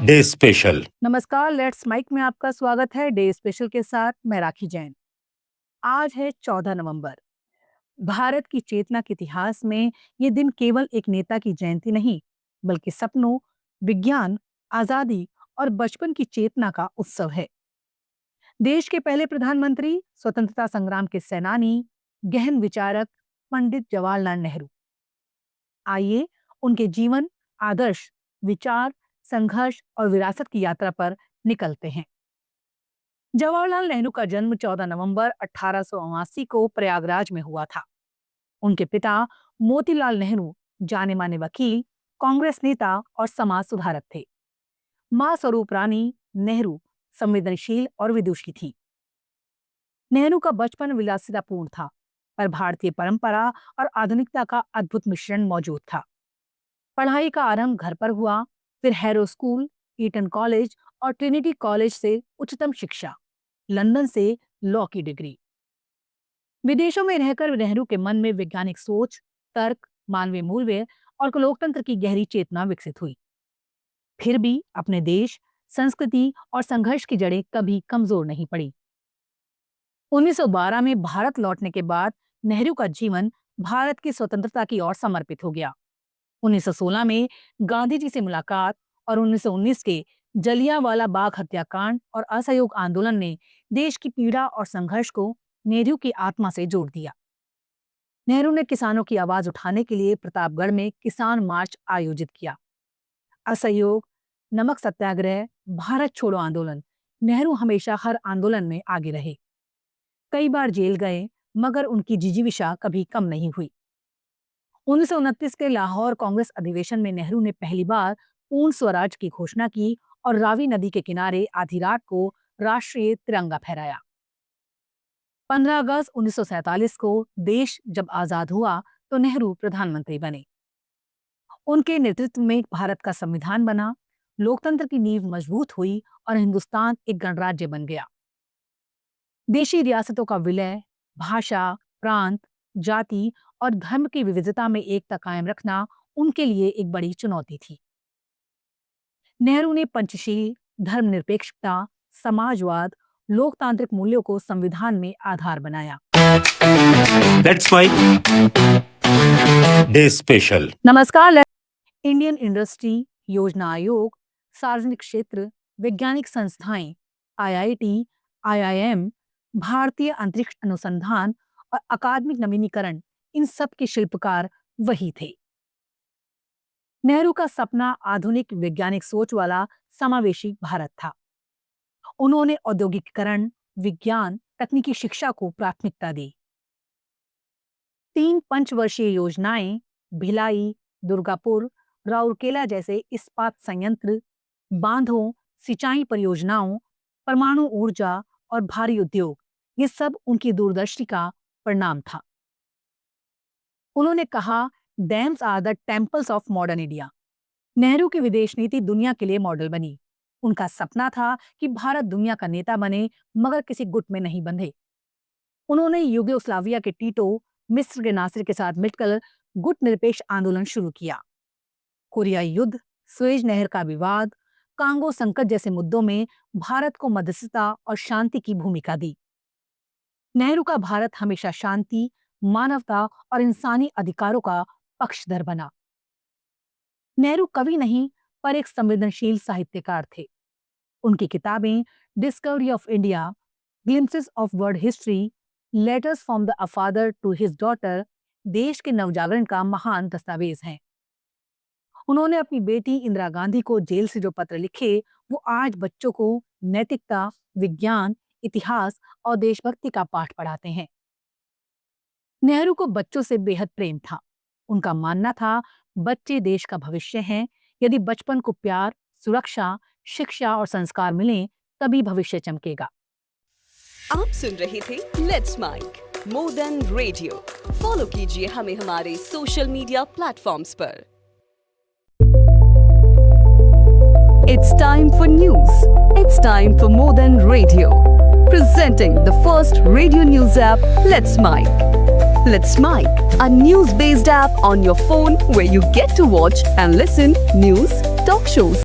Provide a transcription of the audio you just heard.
Day special. नमस्कार, let's mic में आपका स्वागत है। डे स्पेशल के साथ मैं राखी जैन। आज है 14 नवंबर। भारत की चेतना के इतिहास में ये दिन केवल एक नेता की जयंती नहीं, बल्कि सपनों, विज्ञान, आजादी और बचपन की चेतना का उत्सव है। देश के पहले प्रधानमंत्री, स्वतंत्रता संग्राम के सेनानी, गहन विचारक पंडित जवाहरलाल नेहरू। आइए उनके जीवन, आदर्श, विचार, संघर्ष और विरासत की यात्रा पर निकलते हैं। जवाहरलाल नेहरू का जन्म 14 नवंबर 1879 को प्रयागराज में हुआ था। उनके पिता मोतीलाल नेहरू जाने माने वकील, कांग्रेस नेता और समाज सुधारक थे। मां स्वरूप रानी नेहरू संवेदनशील और विदुषी थी। नेहरू का बचपन विलासितापूर्ण था, पर भारतीय परंपरा और आधुनिकता का अद्भुत मिश्रण मौजूद था। पढ़ाई का आरंभ घर पर हुआ, फिर हैरो स्कूल, ईटन कॉलेज और ट्रिनिटी कॉलेज से उच्चतम शिक्षा, लंदन से लॉ की डिग्री। विदेशों में रहकर नेहरू के मन में वैज्ञानिक सोच, तर्क, मानवीय मूल्य और लोकतंत्र की गहरी चेतना विकसित हुई। फिर भी अपने देश, संस्कृति और संघर्ष की जड़ें कभी कमजोर नहीं पड़ी। 1912 में भारत लौटने के बाद नेहरू का जीवन भारत की स्वतंत्रता की ओर समर्पित हो गया। 1916 में गांधी जी से मुलाकात और 1919 के जलियांवाला बाग हत्याकांड और असहयोग आंदोलन ने देश की पीड़ा और संघर्ष को नेहरू की आत्मा से जोड़ दिया। नेहरू ने किसानों की आवाज उठाने के लिए प्रतापगढ़ में किसान मार्च आयोजित किया। असहयोग, नमक सत्याग्रह, भारत छोड़ो आंदोलन, नेहरू हमेशा हर आंदोलन में आगे रहे। कई बार जेल गए, मगर उनकी जिजीविषा कभी कम नहीं हुई। 1929 के लाहौर कांग्रेस अधिवेशन में नेहरू ने पहली बार पूर्ण स्वराज की घोषणा की और रावी नदी के किनारे आधी रात को राष्ट्रीय तिरंगा फहराया। 15 अगस्त 1947 को देश जब आजाद हुआ तो नेहरू प्रधानमंत्री बने। उनके नेतृत्व में भारत का संविधान बना, लोकतंत्र की नींव मजबूत हुई और हिंदुस्तान एक गणराज्य बन गया। देशी रियासतों का विलय, भाषा, प्रांत, जाति और धर्म की विविधता में एकता कायम रखना उनके लिए एक बड़ी चुनौती थी। नेहरू ने पंचशील, धर्मनिरपेक्षता, समाजवाद, लोकतांत्रिक मूल्यों को संविधान में आधार बनाया। That's my day special. नमस्कार। इंडियन इंडस्ट्री, योजना आयोग, सार्वजनिक क्षेत्र, वैज्ञानिक संस्थाएं, आईआईटी, आईआईएम, भारतीय अंतरिक्ष अनुसंधान और अकादमिक नवीनीकरण, इन सब के शिल्पकार वही थे। नेहरू का सपना आधुनिक वैज्ञानिक सोच वाला समावेशी भारत था। उन्होंने औद्योगिकीकरण, विज्ञान, तकनीकी शिक्षा को प्राथमिकता दी। 3 पंचवर्षीय योजनाएं, भिलाई, दुर्गापुर, राउरकेला जैसे इस्पात संयंत्र, बांधों, सिंचाई परियोजनाओं, परमाणु ऊर्जा और भारी उद्योग, ये सब उनकी दूरदर्शी का परिणाम था। उन्होंने कहा, dams are the temples of modern India. Nehru की विदेश नीति दुनिया के लिए मॉडल बनी। उनका सपना था कि भारत दुनिया का नेता बने, मगर किसी गुट में नहीं बंधे। उन्होंने यूगोस्लाविया के टीटो, मिस्र के नासिर के साथ मिलकर गुट निरपेक्ष आंदोलन शुरू किया। कोरियाई युद्ध, सुएज नहर का विवाद, कांगो संकट जैसे मुद्दों में भारत को मध्यस्थता और शांति की भूमिका दी। नेहरू का भारत हमेशा शांति, मानवता और इंसानी अधिकारों का पक्षधर बना। नेहरू कवि नहीं, पर एक संवेदनशील साहित्यकार थे। उनकी किताबें discovery of India, glimpses of world history, letters from the father to his daughter देश के नवजागरण का महान दस्तावेज हैं। उन्होंने अपनी बेटी इंदिरा गांधी को जेल से जो पत्र लिखे, वो आज बच्चों को नैतिकता, विज्ञान, इतिहास और देशभक्ति का पाठ पढ़ाते हैं। नेहरू को बच्चों से बेहद प्रेम था। उनका मानना था, बच्चे देश का भविष्य हैं। यदि बचपन को प्यार, सुरक्षा, शिक्षा और संस्कार मिलें, तभी भविष्य चमकेगा। आप सुन रहे थे let's mic more than radio. Follow कीजिए हमें हमारे सोशल मीडिया प्लेटफॉर्म्स पर। It's time for news. It's time for more than radio. Presenting the first radio news app, Let's Mic. Let's Mic, a news-based app on your phone where you get to watch and listen news, talk shows,